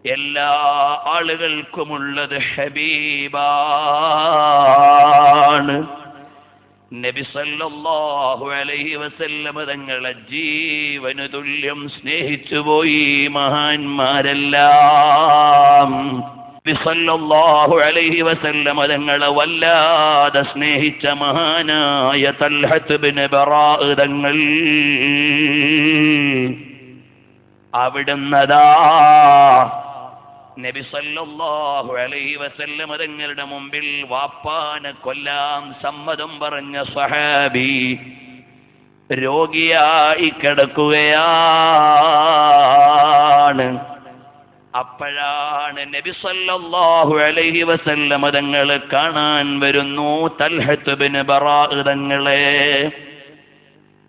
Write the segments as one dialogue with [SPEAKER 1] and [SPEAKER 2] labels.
[SPEAKER 1] എല്ലാ ആളുകൾക്കുമുള്ളത് ഹബീബാണ്. നബി സല്ലല്ലാഹു അലൈഹി വസല്ലം തങ്ങളെ ജീവനു തുല്യം സ്നേഹിച്ചുപോയി മഹാന്മാരെല്ലാം. നബി സല്ലല്ലാഹു അലൈഹി വസല്ലം തങ്ങളെ വല്ലാതെ സ്നേഹിച്ച മഹാനായ തൽഹത്ത് ഇബ്നു ബറാഅ തങ്ങൾ അവിടുന്നതാ നബി സല്ലല്ലാഹു അലൈഹി വസല്ലം തങ്ങളുടെ മുമ്പിൽ വാപ്പാനെ കൊല്ലാൻ സമ്മതം പറഞ്ഞ സ്വഹാബി രോഗിയായി കിടക്കുകയാണ്. അപ്പോഴാണ് നബി സല്ലല്ലാഹു അലൈഹി വസല്ലം തങ്ങൾ കാണാൻ വരുന്നു തൽഹത്ത് ഇബ്നു ബറാഅ തങ്ങളെ.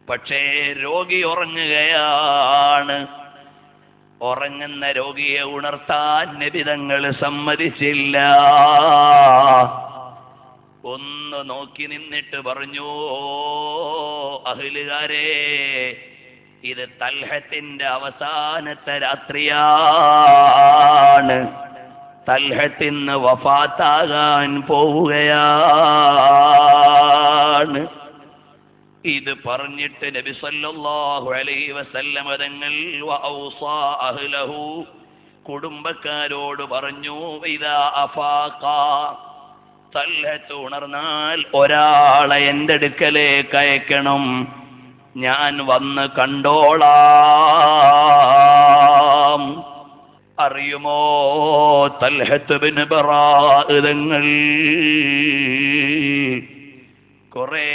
[SPEAKER 1] പക്ഷേ രോഗി ഉറങ്ങുകയാണ്. ഉറങ്ങുന്ന രോഗിയെ ഉണർത്താൻ നബി തങ്ങൾ സമ്മതിച്ചില്ല. ഒന്ന് നോക്കി നിന്നിട്ട് പറഞ്ഞു, അഹ്ലുകാരെ, ഇത് തൽഹത്തിന്റെ അവസാനത്തെ രാത്രിയാണ്. തൽഹത്തിന് വഫാത്താകാൻ പോവുകയാണ്. ഇത് പറഞ്ഞിട്ട് നബി സല്ലല്ലാഹു അലൈഹി വസല്ലം തങ്ങൾ വഔസാ അഹ്ലഹു, കുടുംബക്കാരോട് പറഞ്ഞു, ഇദാ അഫാഖ, തൽഹത്ത് ഉണർന്നാൽ ഒരാളെ എൻ്റെ അടുക്കലേക്ക് അയക്കണം, ഞാൻ വന്ന് കണ്ടോളാം. അറിയുമോ തൽഹത്ത് ഇബ്നു ബറാഅ തങ്ങൾ കുറെ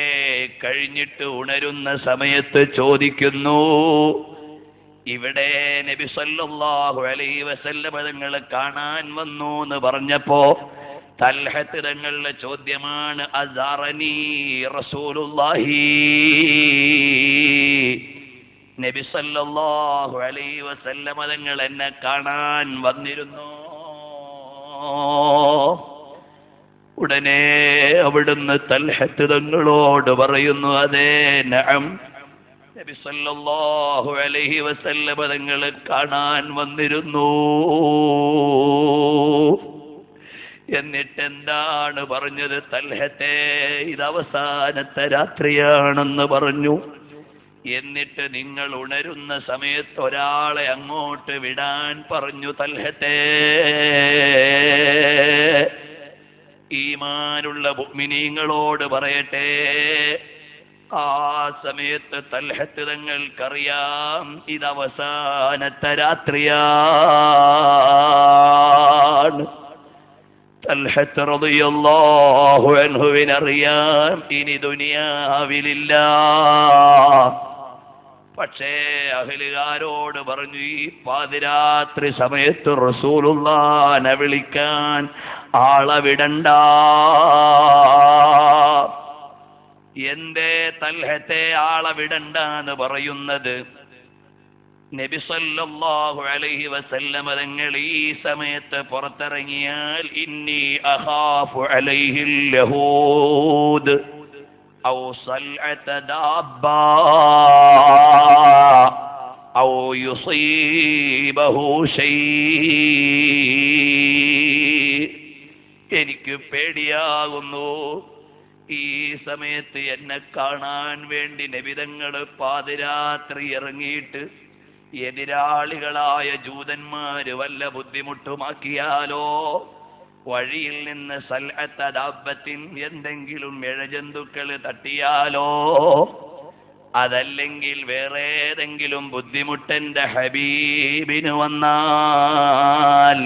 [SPEAKER 1] കഴിഞ്ഞിട്ട് ഉണരുന്ന സമയത്ത് ചോദിക്കുന്നു, ഇവിടെ നബി സല്ലല്ലാഹു അലൈഹി വസല്ലം തങ്ങളെ കാണാൻ വന്നു എന്ന് പറഞ്ഞപ്പോ തൽഹത്ത് തങ്ങളുടെ ചോദ്യമാണ്, അസാറനി റസൂലുള്ളാഹി, നബി സല്ലല്ലാഹു അലൈഹി വസല്ലം തങ്ങൾ എന്നെ കാണാൻ വന്നിരുന്നു. ഉടനെ അവിടുന്ന് തൽഹത്ത് തങ്ങളോട് പറയുന്നു, അതേ നഅം, നബി സല്ലല്ലാഹു അലൈഹി വസല്ലം തങ്ങളെ കാണാൻ വന്നിരുന്നു. എന്നിട്ട് എന്താണ് പറഞ്ഞത്? തൽഹത്തെ, ഇത് അവസാനത്തെ രാത്രിയാണെന്ന് പറഞ്ഞു. എന്നിട്ട് നിങ്ങൾ ഉണരുന്ന സമയത്ത് ഒരാളെ അങ്ങോട്ട് വിടാൻ പറഞ്ഞു. തൽഹത്തെ, ഈമാനുള്ള മുഅ്മിനീങ്ങളോട് പറയട്ടെ, ആ സമയത്ത് തൽഹത്ത് തങ്ങൾക്കറിയാം ഇത് അവസാനത്തെ രാത്രിയാണ്. തൽഹത്ത് റളിയല്ലാഹു അൻഹുവിനറിയാം ഇനി ദുനിയാവിലില്ല. പക്ഷേ അഹ്ലുകാരോട് പറഞ്ഞു, ഈ പാതിരാത്രി സമയത്ത് റസൂലുള്ളാഹിനെ വിളിക്കാൻ ആളെ വിടണ്ട. എന്തേ തൽഹത്തെ ആളെ വിടണ്ട എന്ന് പറയുന്നത്? നബി സല്ലല്ലാഹു അലൈഹി വസല്ലം തങ്ങൾ ഈ സമയത്ത് പുറത്തിറങ്ങിയാൽ ഇന്നി അഖാഫു അലൈഹിൽ യഹൂദ് ഔ സൽഅത ദാബ്ബ ഔ യുസീബഹു ശൈ. എനിക്ക് പേടിയാകുന്നു, ഈ സമയത്ത് എന്നെ കാണാൻ വേണ്ടി നബിതങ്ങൾ പാതിരാത്രി ഇറങ്ങിയിട്ട് എതിരാളികളായ ജൂതന്മാര് വല്ല ബുദ്ധിമുട്ടുമാക്കിയാലോ, വഴിയിൽ നിന്ന് സൽഅത ദാബ്ബത്തിൻ എന്തെങ്കിലും ഇഴജന്തുക്കൾ തട്ടിയാലോ, അതല്ലെങ്കിൽ വേറെ ഏതെങ്കിലും ബുദ്ധിമുട്ടെന്റെ ഹബീബിന് വന്നാൽ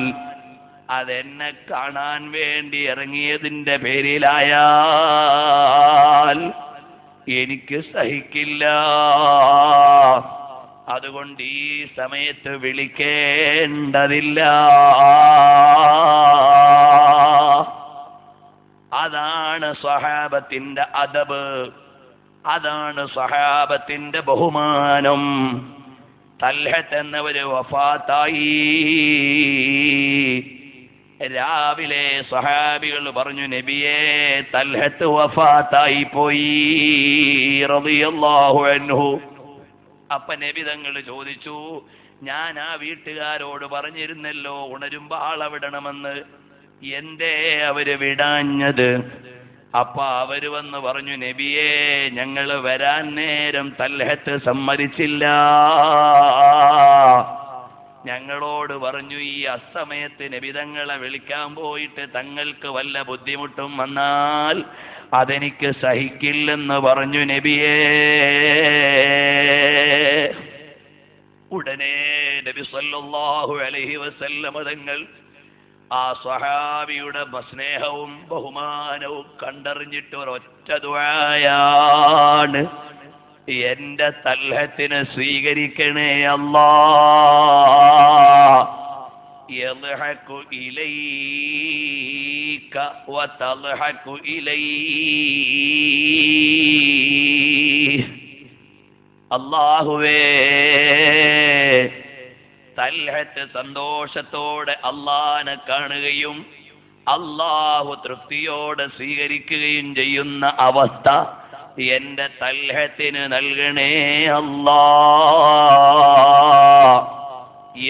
[SPEAKER 1] അതെന്നെ കാണാൻ വേണ്ടി ഇറങ്ങിയതിൻ്റെ പേരിലായാൽ എനിക്ക് സഹിക്കില്ല. അതുകൊണ്ട് ഈ സമയത്ത് വിളിക്കേണ്ടതില്ല. അതാണ് സ്വഹാബത്തിന്റെ അദബ്, അതാണ് സ്വഹാബത്തിന്റെ ബഹുമാനം. തൽഹത്ത് എന്നവര് വഫാത്തായി. രാവിലെ സ്വഹാബികൾ പറഞ്ഞു, നബിയേ, തൽഹത്ത് വഫാത്തായി പോയി റളിയല്ലാഹു അൻഹു. അപ്പൊ നബി തങ്ങൾ ചോദിച്ചു, ഞാൻ ആ വീട്ടുകാരോട് പറഞ്ഞിരുന്നല്ലോ ഉണരുമ്പോ ആളവിടണമെന്ന്, എന്തേ അവര് വിടാഞ്ഞത്? അപ്പൊ അവര് വന്ന് പറഞ്ഞു, നബിയേ, ഞങ്ങൾ വരാൻ നേരം തൽഹത്ത് സമ്മതിച്ചില്ല. ഞങ്ങളോട് പറഞ്ഞു, ഈ അസമയത്ത് നബി തങ്ങളെ വിളിക്കാൻ പോയിട്ട് തങ്ങൾക്ക് വല്ല ബുദ്ധിമുട്ടും വന്നാൽ അതെനിക്ക് സഹിക്കില്ലെന്ന് പറഞ്ഞു നബിയേ. ഉടനെ നബി സല്ലല്ലാഹു അലൈഹി വസല്ലം തങ്ങൾ ആ സ്വഹാബിയുടെ സ്നേഹവും ബഹുമാനവും കണ്ടറിഞ്ഞിട്ട് ഒരൊറ്റ ദുആയാണ്, എന്റെ തൽഹത്തിനെ സ്വീകരിക്കണേ അല്ലാഹ്. യദ്ഹകു ഇലൈക വതദ്ഹകു ഇലൈഹി. അല്ലാഹുവേ, തൽഹത്ത് സന്തോഷത്തോടെ അല്ലാഹനെ കാണുകയും അല്ലാഹു തൃപ്തിയോടെ സ്വീകരിക്കുകയും ചെയ്യുന്ന അവസ്ഥ എന്റെ തൽഹത്തിന് നൽകണേ അല്ലാഹ്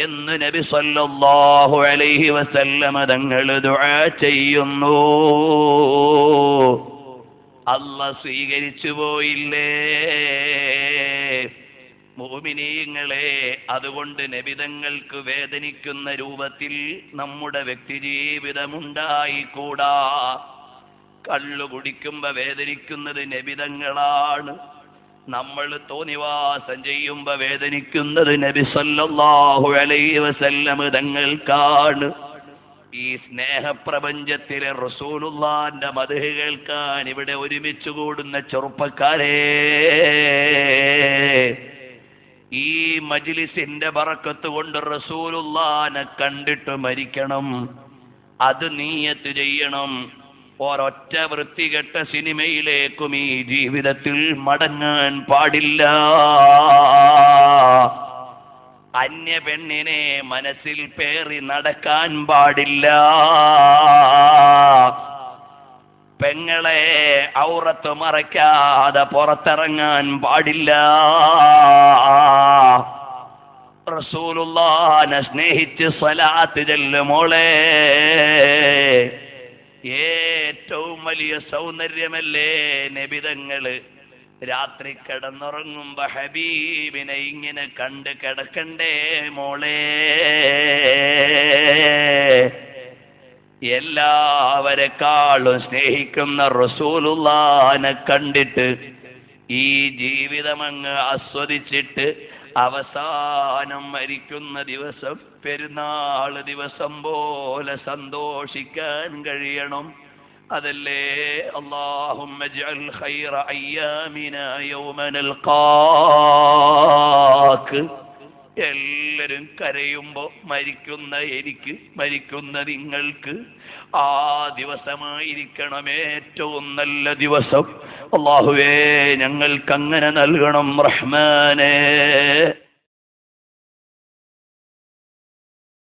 [SPEAKER 1] എന്ന് നബി സല്ലല്ലാഹു അലൈഹി വസല്ലമ തങ്ങൾ ദുആ ചെയ്യുന്നു. അല്ലാഹ് സ്വീകരിച്ചു പോയില്ലേ മുഅ്മിനീങ്ങളെ? അതുകൊണ്ട് നബിതങ്ങൾക്ക് വേദനിക്കുന്ന രൂപത്തിൽ നമ്മുടെ വ്യക്തിജീവിതമുണ്ടായിക്കൂടാ. കള്ളു കുടിക്കുമ്പോ വേദനിക്കുന്നത് നബിതങ്ങളാണ്. നമ്മൾ തോന്നിവാസം ചെയ്യുമ്പോ വേദനിക്കുന്നത് നബി സല്ലല്ലാഹു അലൈഹി വസല്ലം തങ്ങൾക്കാണ്. ഈ സ്നേഹപ്രപഞ്ചത്തിലെ റസൂലുള്ളാഹിന്റെ മദ്ഹ് കേൾക്കാൻ ഇവിടെ ഒരുമിച്ച് കൂടുന്ന ചെറുപ്പക്കാരെ, ഈ മജ്ലിസിന്റെ ബറക്കത്ത് കൊണ്ട് റസൂലുള്ളാഹിനെ കണ്ടിട്ട് മരിക്കണം. അത് നിയ്യത്ത് ചെയ്യണം. ഒരൊറ്റ വൃത്തികെട്ട സിനിമയിലേക്കും ഈ ജീവിതത്തിൽ മടങ്ങാൻ പാടില്ല. അന്യ പെണ്ണിനെ മനസ്സിൽ പേറി നടക്കാൻ പാടില്ല. പെങ്ങളെ ഔറത്ത് മറയ്ക്കാതെ പുറത്തിറങ്ങാൻ പാടില്ല. റസൂലുള്ളാഹിനെ സ്നേഹിച്ച് സ്വലാത്ത് ചൊല്ല് മോളെ. ഏറ്റവും വലിയ സൗന്ദര്യമല്ലേ നബിതങ്ങള് രാത്രി കിടന്നുറങ്ങുമ്പോ ഹബീബിനെ ഇങ്ങനെ കണ്ട് കിടക്കണ്ടേ മോളെ? എല്ലാവരെക്കാളും സ്നേഹിക്കുന്ന റസൂലുള്ളാഹിനെ കണ്ടിട്ട് ഈ ജീവിതമങ്ങ് ആസ്വദിച്ചിട്ട് അവസാനം മരിക്കുന്ന ദിവസം പെരുന്നാൾ ദിവസം പോലെ സന്തോഷിക്കാൻ കഴിയണം. അതല്ലേ അല്ലാഹുമ്മ ജഅൽ ഖൈറ അയ്യാമിനാ യൗമ നൽഖാക്. എല്ലാവരും കരയുമ്പോ മരിക്കുന്ന എനിക്ക്, മരിക്കുന്ന നിങ്ങൾക്ക് ആ ദിവസമായിരിക്കണം ഏറ്റവും നല്ല ദിവസം. അല്ലാഹുവേ, ഞങ്ങൾക്ക് അങ്ങനെ നൽകണം റഹ്മാനേ.